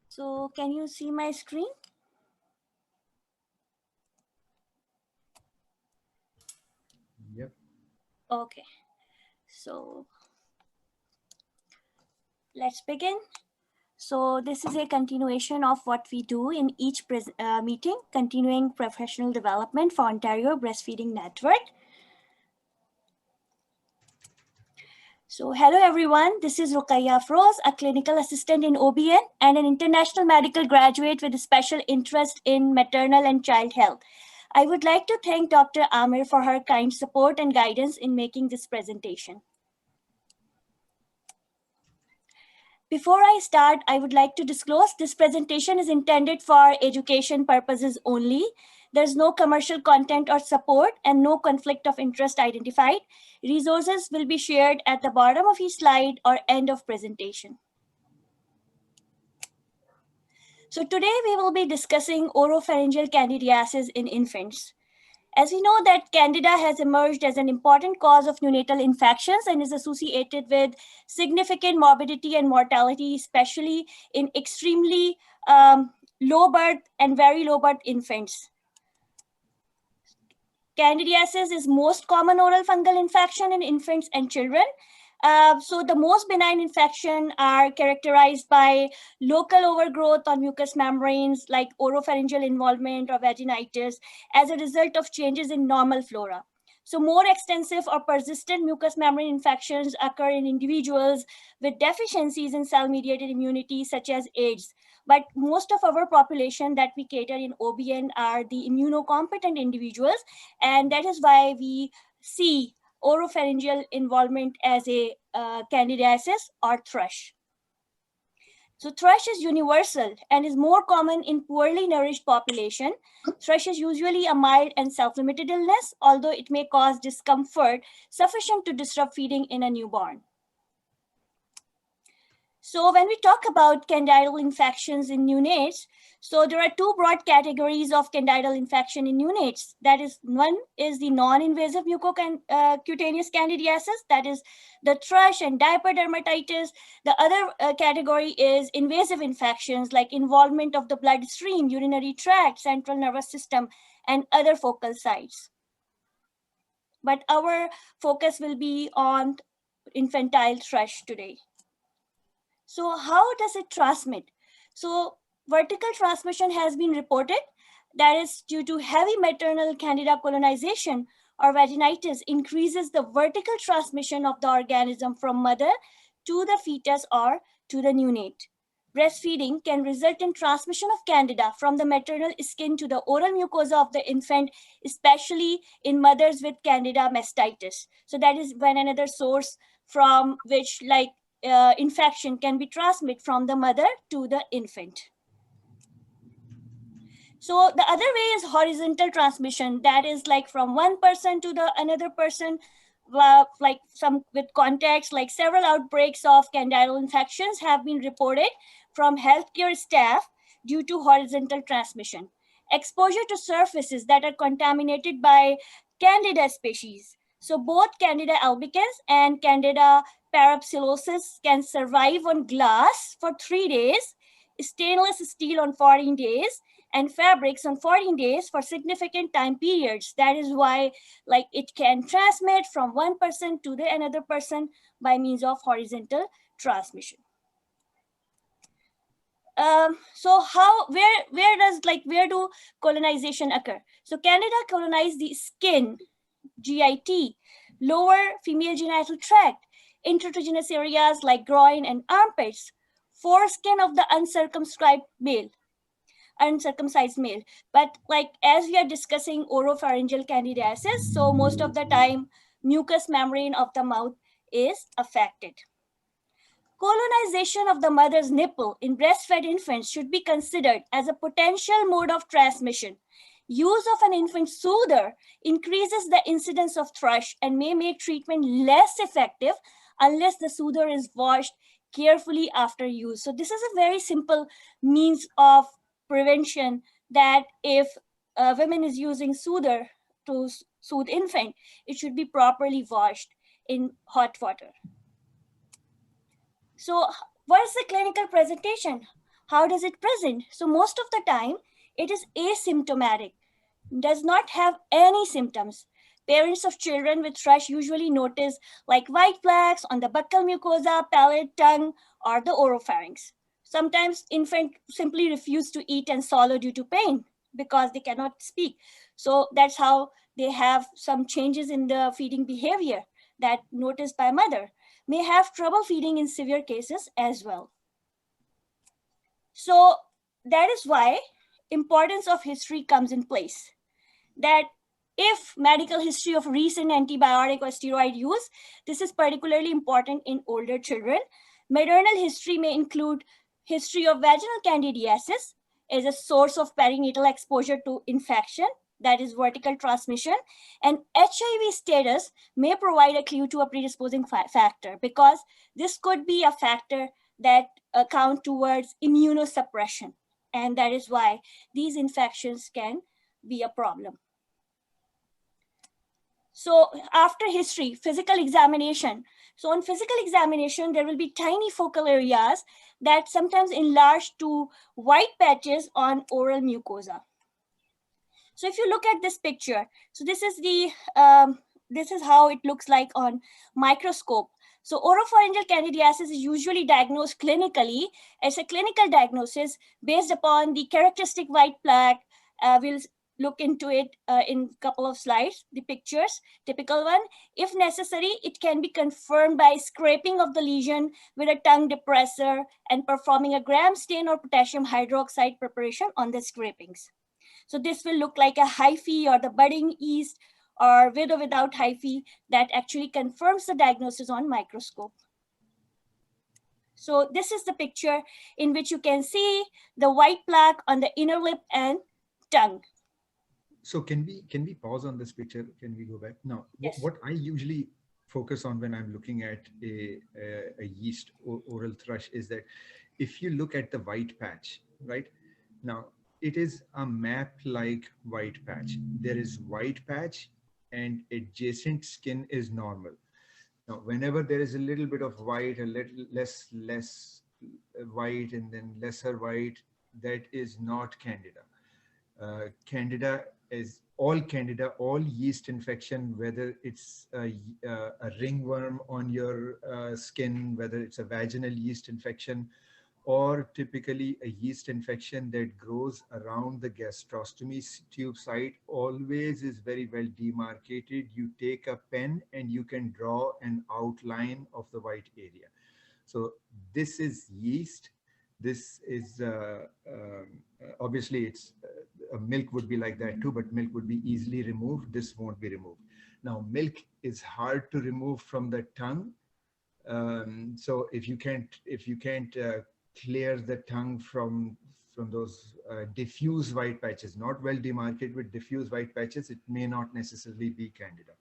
So can you see my screen? Yep. Okay, so let's begin. So this is a continuation of what we do in each meeting, continuing professional development for Ontario Breastfeeding Network. So hello everyone, this is Rukaiya Afroz, a clinical assistant in OBN and an international medical graduate with a special interest in maternal and child health. I would like to thank Dr. Amir for her kind support and guidance in making this presentation. Before I start, I would like to disclose this presentation is intended for education purposes only. There's no commercial content or support and no conflict of interest identified. Resources will be shared at the bottom of each slide or end of presentation. So today we will be discussing oropharyngeal candidiasis in infants. As we know that Candida has emerged as an important cause of neonatal infections and is associated with significant morbidity and mortality, especially in extremely low birth and very low birth infants. Candidiasis is most common oral fungal infection in infants and children. So the most benign infection are characterized by local overgrowth on mucous membranes like oropharyngeal involvement or vaginitis as a result of changes in normal flora. So more extensive or persistent mucous membrane infections occur in individuals with deficiencies in cell-mediated immunity such as AIDS. But most of our population that we cater in OBN are the immunocompetent individuals, and that is why we see oropharyngeal involvement as a candidiasis or thrush. So thrush is universal and is more common in poorly nourished population. Thrush is usually a mild and self-limited illness, although it may cause discomfort sufficient to disrupt feeding in a newborn. So when we talk about candidal infections in neonates, so there are two broad categories of candidal infection in neonates. That is, one is the non-invasive mucocutaneous candidiasis, that is the thrush and diaper dermatitis. The other category is invasive infections like involvement of the bloodstream, urinary tract, central nervous system, and other focal sites. But our focus will be on infantile thrush today. So how does it transmit? So vertical transmission has been reported, that is due to heavy maternal candida colonization or vaginitis increases the vertical transmission of the organism from mother to the fetus or to the neonate. Breastfeeding can result in transmission of candida from the maternal skin to the oral mucosa of the infant, especially in mothers with candida mastitis. So that is when another source from which infection can be transmitted from the mother to the infant. So the other way is horizontal transmission, that is like from one person to the another person, like some with context, like several outbreaks of candidal infections have been reported from healthcare staff due to horizontal transmission. Exposure to surfaces that are contaminated by candida species. So both candida albicans and candida parapsilosis can survive on glass for 3 days, stainless steel on 14 days, and fabrics on 14 days for significant time periods. That is why it can transmit from one person to the another person by means of horizontal transmission. So where do colonization occur? So Candida colonize the skin, GIT, lower female genital tract, intertriginous areas like groin and armpits, foreskin of the uncircumcised male. But as we are discussing oropharyngeal candidiasis, so most of the time mucous membrane of the mouth is affected. Colonization of the mother's nipple in breastfed infants should be considered as a potential mode of transmission. Use of an infant soother increases the incidence of thrush and may make treatment less effective unless the soother is washed carefully after use. So this is a very simple means of prevention, that if a woman is using soother to soothe infant, it should be properly washed in hot water. So what is the clinical presentation? how does it present? So most of the time, it is asymptomatic, does not have any symptoms. Parents of children with thrush usually notice like white flecks on the buccal mucosa, palate, tongue, or the oropharynx. Sometimes infants simply refuse to eat and swallow due to pain because they cannot speak. So that's how they have some changes in the feeding behavior that noticed by mother. May have trouble feeding in severe cases as well. So that is why importance of history comes in place. That if medical history of recent antibiotic or steroid use, this is particularly important in older children. Maternal history may include history of vaginal candidiasis as a source of perinatal exposure to infection, that is vertical transmission, and HIV status may provide a clue to a predisposing factor, because this could be a factor that count towards immunosuppression, and that is why these infections can be a problem. So after history, physical examination. So on physical examination, there will be tiny focal areas that sometimes enlarge to white patches on oral mucosa. So if you look at this picture, so this is this is how it looks like on microscope. So oropharyngeal candidiasis is usually diagnosed clinically as a clinical diagnosis based upon the characteristic white plaque. We'll look into it in a couple of slides, the pictures, typical one. If necessary, it can be confirmed by scraping of the lesion with a tongue depressor and performing a gram stain or potassium hydroxide preparation on the scrapings. So this will look like a hyphae or the budding yeast, or with or without hyphae, that actually confirms the diagnosis on microscope. So this is the picture in which you can see the white plaque on the inner lip and tongue. So can we pause on this picture? Can we go back? Now, Yes. what I usually focus on when I'm looking at a yeast oral thrush is that if you look at the white patch, right? Now, it is a map-like white patch. There is white patch and adjacent skin is normal. Now, whenever there is a little bit of white, a little less white, and then lesser white, that is not Candida. Candida is all yeast infection, whether it's a ringworm on your skin, whether it's a vaginal yeast infection, or typically a yeast infection that grows around the gastrostomy tube site, always is very well demarcated. You take a pen and you can draw an outline of the white area. So this is yeast. This is obviously it's milk would be like that too, but milk would be easily removed. This won't be removed. Now, milk is hard to remove from the tongue. So if you can't clear the tongue from those diffuse white patches, not well demarcated with diffuse white patches, it may not necessarily be Candida.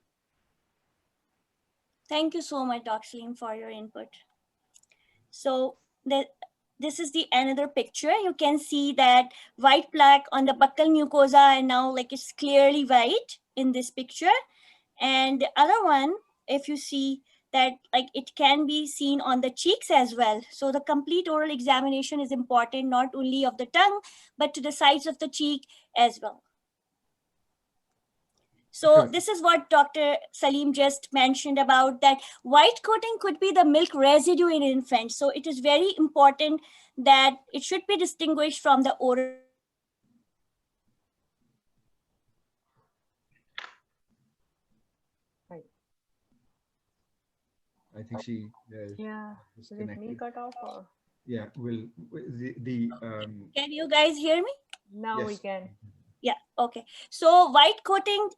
Thank you so much, Dr. Salim, for your input. So this is the another picture. You can see that white plaque on the buccal mucosa, and now like it's clearly white in this picture. And the other one, if you see that like it can be seen on the cheeks as well. So the complete oral examination is important, not only of the tongue, but to the sides of the cheek as well. So Sure. This is what Dr. Salim just mentioned about that white coating could be the milk residue in infants. So it is very important that it should be distinguished from the oral. I think she Yeah, is it me cut off or? Yeah, Can you guys hear me? Now yes. we can. Yeah, okay. So white coating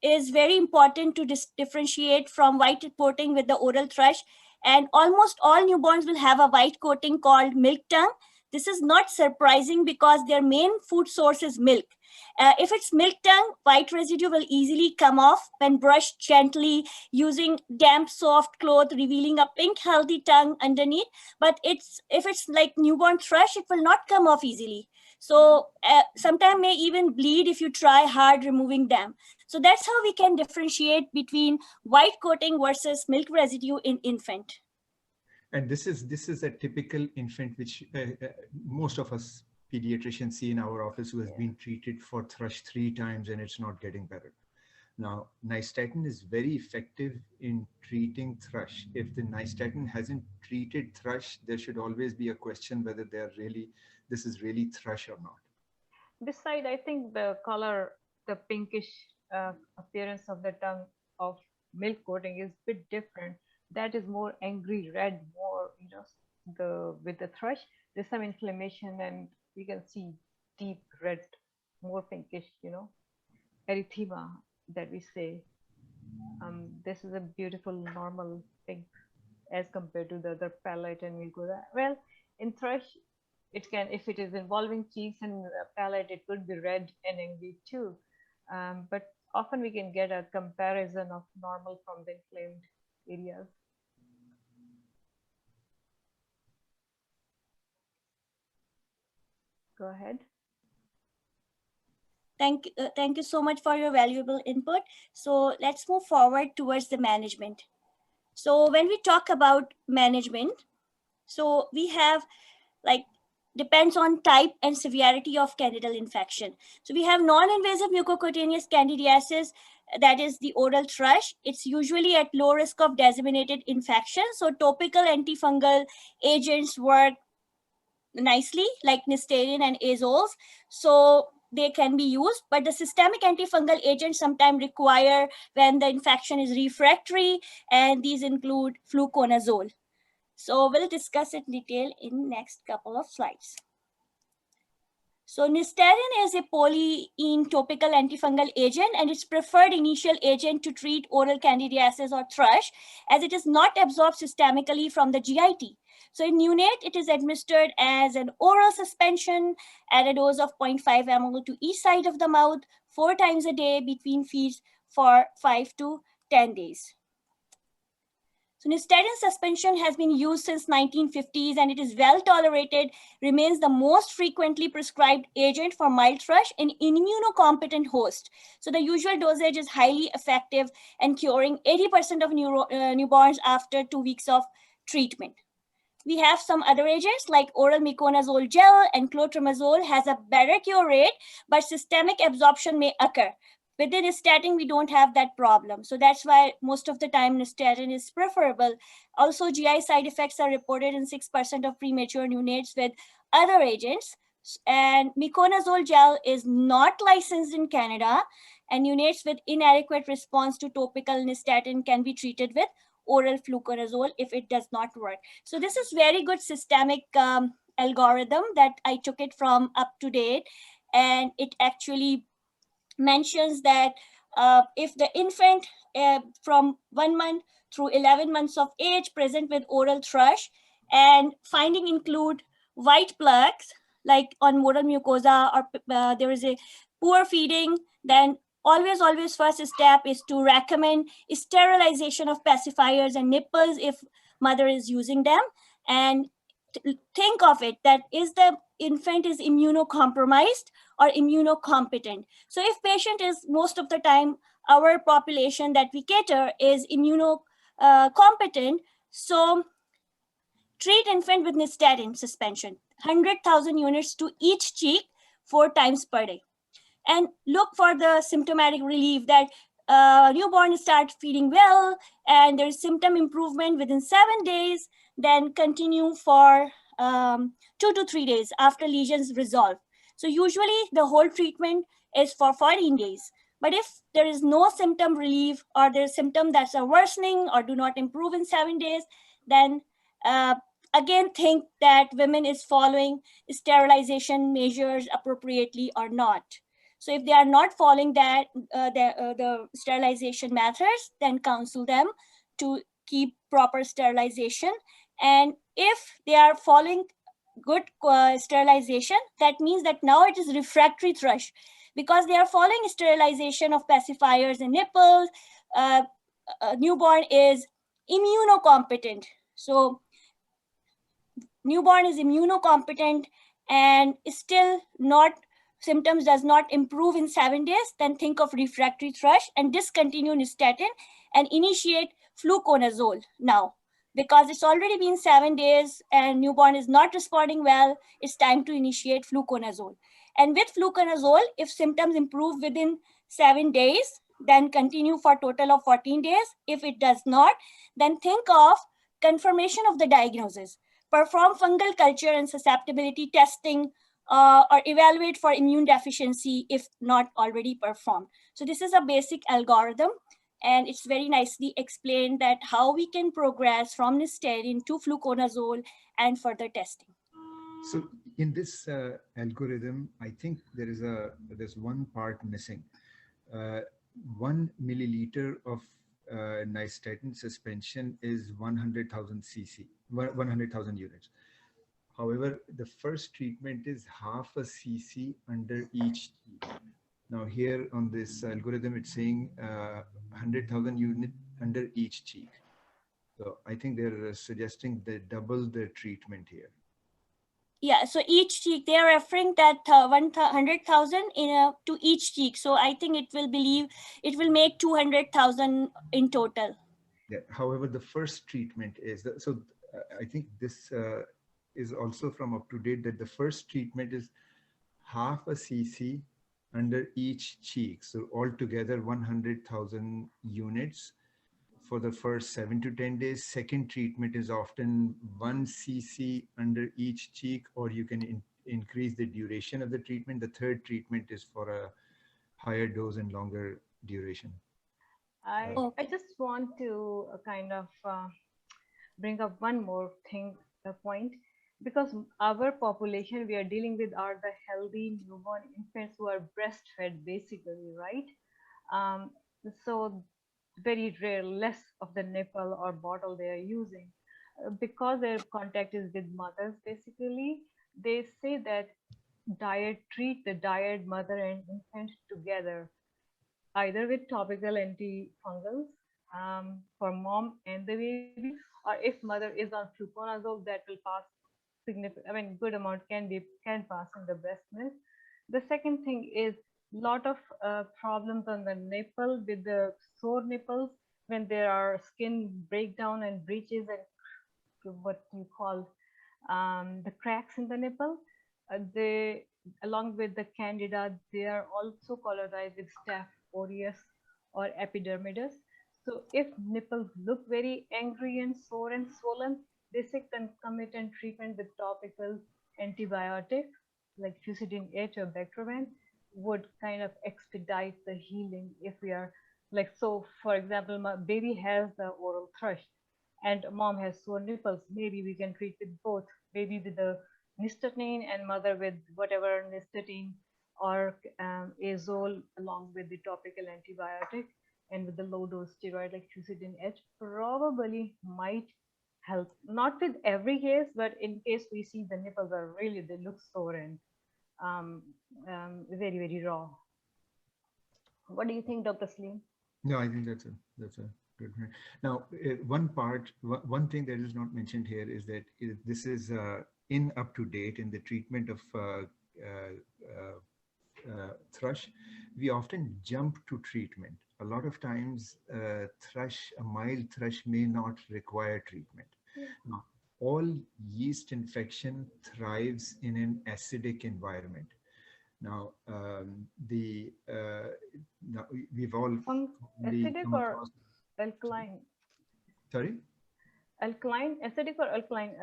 is very important to differentiate from white coating with the oral thrush. And almost all newborns will have a white coating called milk tongue. This is not surprising because their main food source is milk. If it's milk tongue, white residue will easily come off when brushed gently using damp, soft cloth, revealing a pink, healthy tongue underneath. But if it's like newborn thrush, it will not come off easily. So sometimes may even bleed if you try hard removing them. So that's how we can differentiate between white coating versus milk residue in infant. And this is a typical infant which most of us pediatricians see in our office, who has been treated for thrush 3 times and it's not getting better. Now, Nisterin is very effective in treating thrush. If the Nisterin hasn't treated thrush, there should always be a question whether this is really thrush or not. Besides, I think the color, the pinkish appearance of the tongue of milk coating is a bit different. That is more angry red, more, with the thrush, there's some inflammation and you can see deep red, more pinkish, erythema that we say. This is a beautiful normal pink as compared to the other palate and mucosa. Well, in thrush, it can, if it is involving cheeks and palate, it could be red and angry too. But often we can get a comparison of normal from the inflamed areas. Go ahead. Thank you so much for your valuable input. So let's move forward towards the management. So when we talk about management, so we have depends on type and severity of candidal infection. So we have non-invasive mucocutaneous candidiasis, that is the oral thrush. It's usually at low risk of disseminated infection. So topical antifungal agents work nicely, like Nisterin and azoles. So they can be used, but the systemic antifungal agents sometimes require when the infection is refractory, and these include Fluconazole. So we'll discuss it in detail in next couple of slides. So Nisterin is a polyene topical antifungal agent, and it's preferred initial agent to treat oral candidiasis or thrush, as it is not absorbed systemically from the GIT. So in neonate, it is administered as an oral suspension at a dose of 0.5 ml to each side of the mouth 4 times a day between feeds for 5 to 10 days. So Nisterin suspension has been used since 1950s, and it is well tolerated, remains the most frequently prescribed agent for mild thrush in immunocompetent host. So the usual dosage is highly effective and curing 80% of newborns after 2 weeks of treatment. We have some other agents like oral miconazole gel and clotrimazole has a better cure rate, but systemic absorption may occur. With the Nisterin, we don't have that problem. So that's why most of the time Nisterin is preferable. Also, GI side effects are reported in 6% of premature neonates with other agents. And miconazole gel is not licensed in Canada, and neonates with inadequate response to topical Nisterin can be treated with oral fluconazole if it does not work. So this is very good systemic algorithm that I took it from UpToDate, and it actually mentions that if the infant from 1 month through 11 months of age present with oral thrush, and finding include white plaques like on moral mucosa, or there is a poor feeding, then always first step is to recommend sterilization of pacifiers and nipples if mother is using them, and think of it that is the infant is immunocompromised or immunocompetent. So if patient is, most of the time our population that we cater is immunocompetent, so treat infant with Nisterin suspension, 100,000 units to each cheek 4 times per day, and look for the symptomatic relief that newborn start feeling well and there's symptom improvement within 7 days, then continue for 2 to 3 days after lesions resolve. So usually the whole treatment is for 14 days. But if there is no symptom relief, or there's symptom that's a worsening or do not improve in 7 days, then again think that women is following sterilization measures appropriately or not. So if they are not following that the sterilization methods, then counsel them to keep proper sterilization. And if they are following good sterilization, that means that now it is refractory thrush, because they are following sterilization of pacifiers and nipples. Newborn is immunocompetent. So newborn is immunocompetent and still not, symptoms does not improve in 7 days, then think of refractory thrush and discontinue Nisterin and initiate fluconazole now. because it's already been 7 days and newborn is not responding well, it's time to initiate fluconazole. And with fluconazole, if symptoms improve within 7 days, then continue for a total of 14 days. If it does not, then think of confirmation of the diagnosis. Perform fungal culture and susceptibility testing, or evaluate for immune deficiency if not already performed. So this is a basic algorithm, and it's very nicely explained that how we can progress from Nisterin to fluconazole and further testing. So in this algorithm, I think there's one part missing. Uh, 1 milliliter of Nisterin suspension is 100,000 cc, 100,000 units. However, the first treatment is half a cc under each cheek. Now here on this algorithm, it's saying 100,000 unit under each cheek. So I think they're suggesting they double the treatment here. Yeah, so each cheek, they are referring that 100,000 to each cheek. So I think it will make 200,000 in total. Yeah. However, the first treatment is I think this is also from up to date, that the first treatment is half a cc under each cheek. So altogether 100,000 units for the first 7 to 10 days. Second treatment is often 1 cc under each cheek, or you can increase the duration of the treatment. The third treatment is for a higher dose and longer duration. I just want to kind of bring up one more thing, the point, because our population we are dealing with are the healthy newborn infants who are breastfed basically, right? Um, so very rare, less of the nipple or bottle they are using. Because their contact is with mothers basically, they say that treat the diet mother and infant together, either with topical antifungals for mom and the baby, or if mother is on fluconazole, that will pass significant, I mean, good amount can pass in the breast milk. The second thing is lot of problems on the nipple with the sore nipples when there are skin breakdown and breaches and what you call the cracks in the nipple. They, along with the candida, they are also colonized with staph aureus or epidermidis. So if nipples look very angry and sore and swollen, they say concomitant treatment with topical antibiotic like Fusidin H or Bactroban would kind of expedite the healing. If we are like, so for example, my baby has the oral thrush and mom has sore nipples, maybe we can treat with both, maybe with the Nisterin and mother with whatever Nisterin or azole along with the topical antibiotic and with the low dose steroid like Fusidin H probably might help. Not with every case, but in case we see the nipples are really, they look sore and very, very raw. What do you think, Dr. Slim? No, I think that's a good point. Now, one thing that is not mentioned here is that this is in up to date in the treatment of thrush. We often jump to treatment. A lot of times, a mild thrush may not require treatment. Now, all yeast infection thrives in an acidic environment. Now, now we've all acidic come or across. alkaline? Sorry? Alkaline, acidic or alkaline?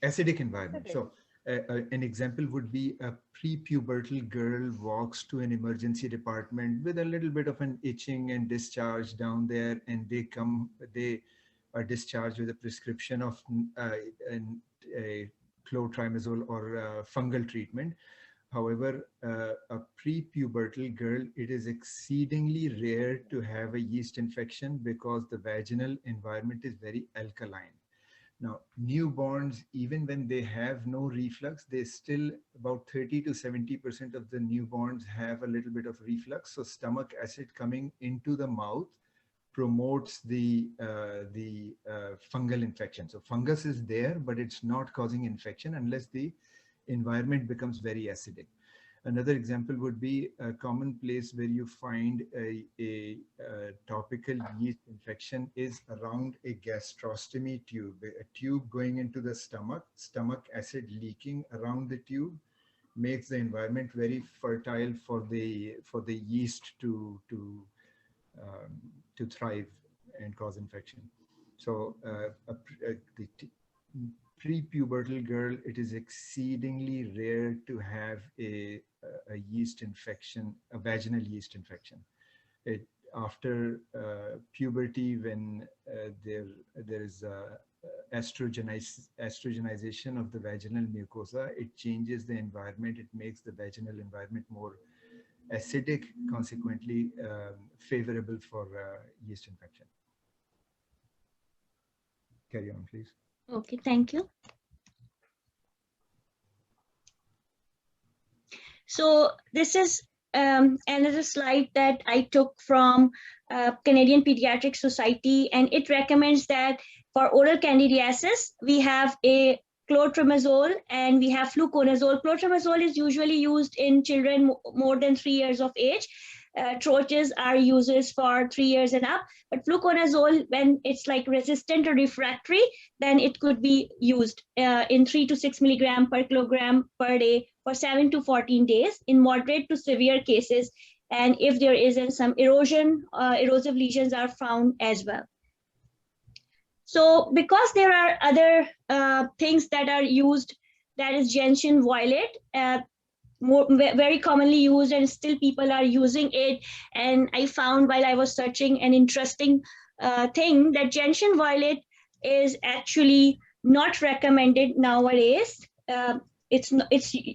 Acidic environment. Acidic. So an example would be a prepubertal girl walks to an emergency department with a little bit of an itching and discharge down there, and they are discharged with a prescription of a clotrimazole or fungal treatment. However, a prepubertal girl, it is exceedingly rare to have a yeast infection because the vaginal environment is very alkaline. Now, newborns, even when they have no reflux, they still, about 30 to 70% of the newborns have a little bit of reflux. So stomach acid coming into the mouth promotes the fungal infection. So fungus is there, but it's not causing infection unless the environment becomes very acidic. Another example would be a common place where you find a topical yeast infection is around a gastrostomy tube, a tube going into the stomach acid leaking around the tube makes the environment very fertile for the yeast to thrive and cause infection. So the pre-pubertal girl, it is exceedingly rare to have a yeast infection, a vaginal yeast infection. After puberty, when there is estrogenization of the vaginal mucosa, it changes the environment. It makes the vaginal environment more acidic, consequently favorable for yeast infection. Carry on, please. Okay, thank you. So this is another slide that I took from Canadian Pediatric Society, and it recommends that for oral candidiasis, we have a clotrimazole and we have fluconazole. Clotrimazole is usually used in children more than 3 years of age. Troches are uses for 3 years and up, but fluconazole, when it's like resistant or refractory, then it could be used in 3 to 6 milligram per kilogram per day for 7 to 14 days in moderate to severe cases, and if there isn't some erosion, erosive lesions are found as well. So because there are other things that are used, that is gentian violet, very commonly used, and still people are using it. And I found while I was searching an interesting thing that gentian violet is actually not recommended nowadays. It's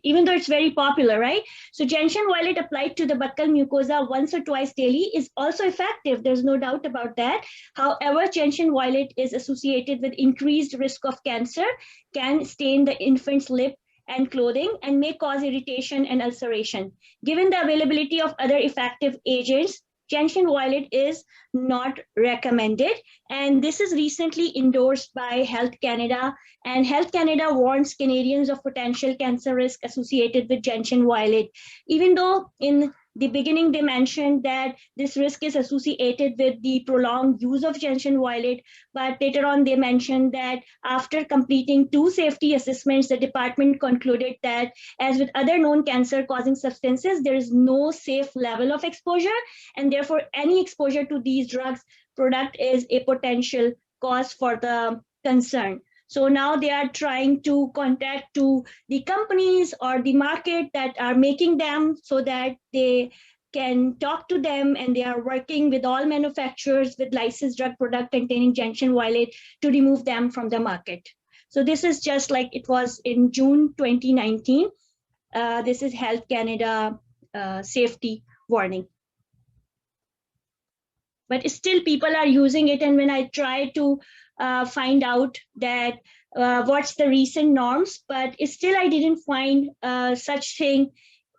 even though it's very popular, right? So gentian violet applied to the buccal mucosa once or twice daily is also effective. There's no doubt about that. However, gentian violet is associated with increased risk of cancer, can stain the infant's lip and clothing, and may cause irritation and ulceration. Given the availability of other effective agents, gentian violet is not recommended. And this is recently endorsed by Health Canada, and Health Canada warns Canadians of potential cancer risk associated with gentian violet. Even though in the beginning they mentioned that this risk is associated with the prolonged use of gentian violet, but later on they mentioned that after completing 2 safety assessments, the department concluded that as with other known cancer causing substances, there is no safe level of exposure, and therefore any exposure to these drugs product is a potential cause for the concern. So now they are trying to contact to the companies or the market that are making them so that they can talk to them, and they are working with all manufacturers with licensed drug product containing gentian violet to remove them from the market. So this is just like it was in June 2019. This is Health Canada safety warning. But still people are using it, and when I try to find out that what's the recent norms, but still I didn't find such thing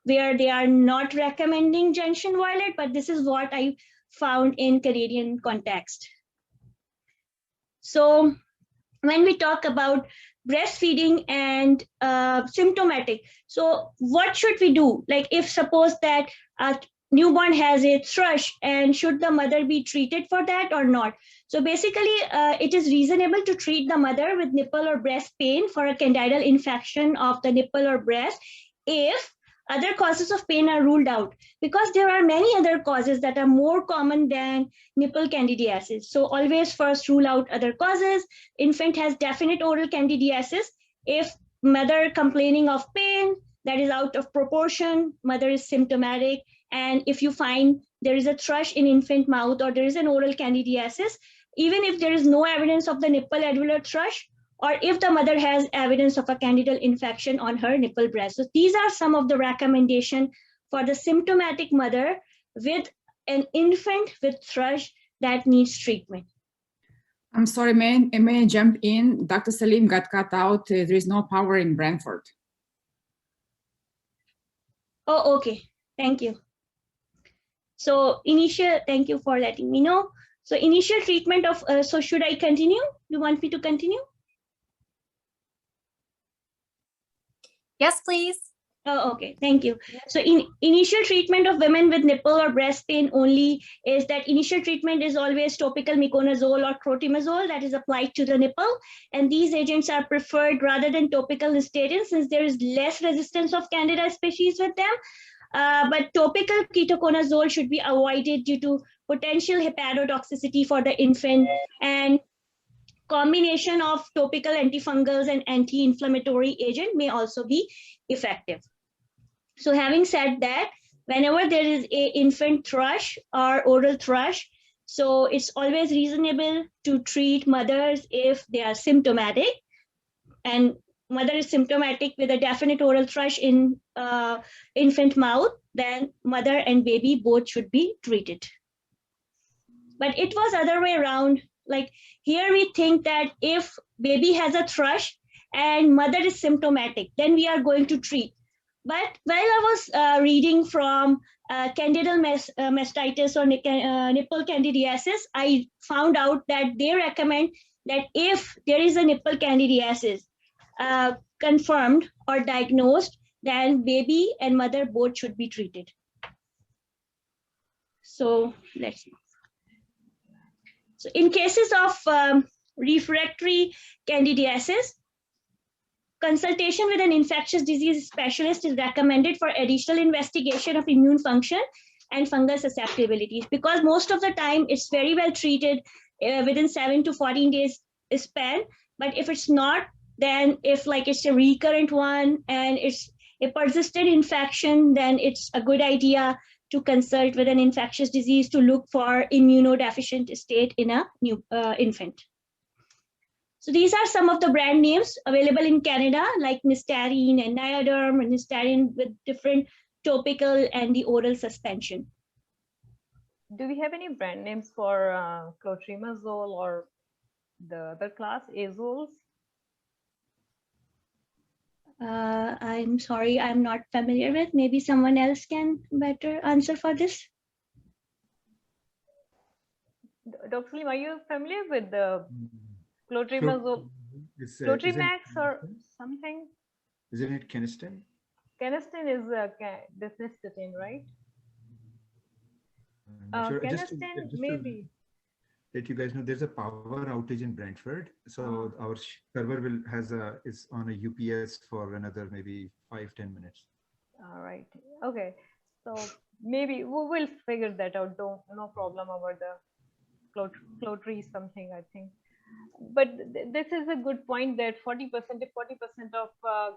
where they are not recommending gentian violet, but this is what I found in Canadian context. So when we talk about breastfeeding and symptomatic, so what should we do? Like if suppose that a newborn has a thrush, and should the mother be treated for that or not? So basically it is reasonable to treat the mother with nipple or breast pain for a candidal infection of the nipple or breast if other causes of pain are ruled out, because there are many other causes that are more common than nipple candidiasis. So always first rule out other causes. Infant has definite oral candidiasis. If mother complaining of pain that is out of proportion, mother is symptomatic. And if you find there is a thrush in infant mouth or there is an oral candidiasis, even if there is no evidence of the nipple alveolar thrush, or if the mother has evidence of a candidal infection on her nipple breast. So these are some of the recommendations for the symptomatic mother with an infant with thrush that needs treatment. I'm sorry, may I jump in? Dr. Salim got cut out. There is no power in Brantford. Oh, okay. Thank you. So initial, thank you for letting me know. So initial treatment of, so should I continue? Do you want me to continue? Yes, please. Oh, okay, thank you. So initial treatment of women with nipple or breast pain only is that initial treatment is always topical miconazole or clotimazole that is applied to the nipple. And these agents are preferred rather than topical Nisterin since there is less resistance of Candida species with them. But topical ketoconazole should be avoided due to potential hepatotoxicity for the infant, and combination of topical antifungals and anti-inflammatory agent may also be effective. So having said that, whenever there is a infant thrush or oral thrush, so it's always reasonable to treat mothers if they are symptomatic, and mother is symptomatic with a definite oral thrush in infant mouth, then mother and baby both should be treated. But it was other way around. Like here we think that if baby has a thrush and mother is symptomatic, then we are going to treat. But while I was reading from candidal mastitis or nipple candidiasis, I found out that they recommend that if there is a nipple candidiasis confirmed or diagnosed, then baby and mother both should be treated. So let's see. So in cases of refractory candidiasis, consultation with an infectious disease specialist is recommended for additional investigation of immune function and fungal susceptibilities, because most of the time it's very well treated within 7 to 14 days span. But if it's not, then if like it's a recurrent one and it's a persistent infection, then it's a good idea to consult with an infectious disease to look for immunodeficient state in a new infant. So these are some of the brand names available in Canada, like Nisterin and Niaderm, and Nisterin with different topical and the oral suspension. Do we have any brand names for clotrimazole or the other class, azoles? I'm sorry, I'm not familiar with. Maybe someone else can better answer for this. Dr. Salim, are you familiar with the clotrimazole? Clotrimax or something? Isn't it Caniston? Caniston is this Nisterin, right? Sure. Caniston, maybe. Let you guys know, there's a power outage in Brantford, so our server is on a UPS for another maybe 5-10 minutes. All right. Okay. So maybe we will figure that out. No problem about the clotri something, I think. But this is a good point that 40% of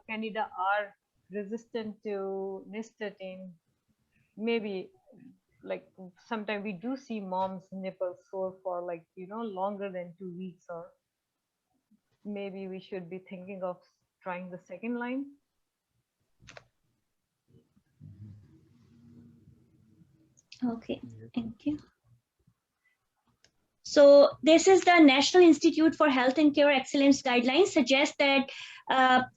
Candida are resistant to Nisterin. Maybe like sometimes we do see moms nipples sore for like longer than 2 weeks, or maybe we should be thinking of trying the second line. Okay, thank you. So this is the National Institute for Health and Care Excellence guidelines suggest that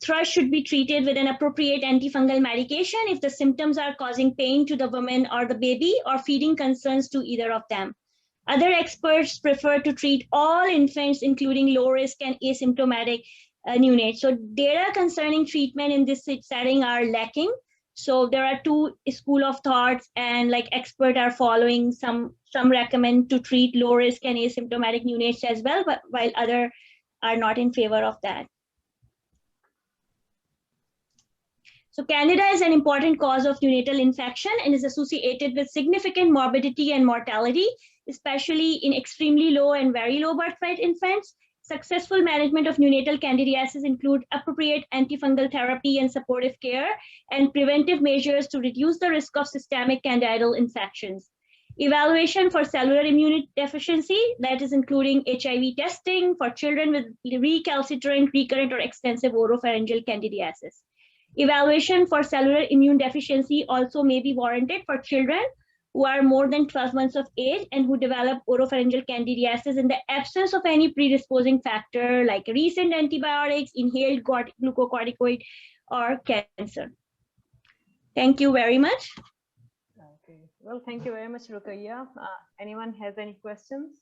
thrush should be treated with an appropriate antifungal medication if the symptoms are causing pain to the woman or the baby or feeding concerns to either of them. Other experts prefer to treat all infants, including low risk and asymptomatic neonates. So data concerning treatment in this setting are lacking. So there are two school of thoughts, and like experts are following. Some recommend to treat low risk and asymptomatic neonates as well, but while other are not in favor of that. So Candida is an important cause of neonatal infection and is associated with significant morbidity and mortality, especially in extremely low and very low birth weight infants. Successful management of neonatal candidiasis include appropriate antifungal therapy and supportive care and preventive measures to reduce the risk of systemic candidal infections. Evaluation for cellular immunodeficiency, that is including HIV testing for children with recalcitrant, recurrent, or extensive oropharyngeal candidiasis. Evaluation for cellular immune deficiency also may be warranted for children who are more than 12 months of age and who develop oropharyngeal candidiasis in the absence of any predisposing factor like recent antibiotics, inhaled glucocorticoid, or cancer. Thank you very much. Okay. Well, thank you very much, Ruqayya. Anyone has any questions?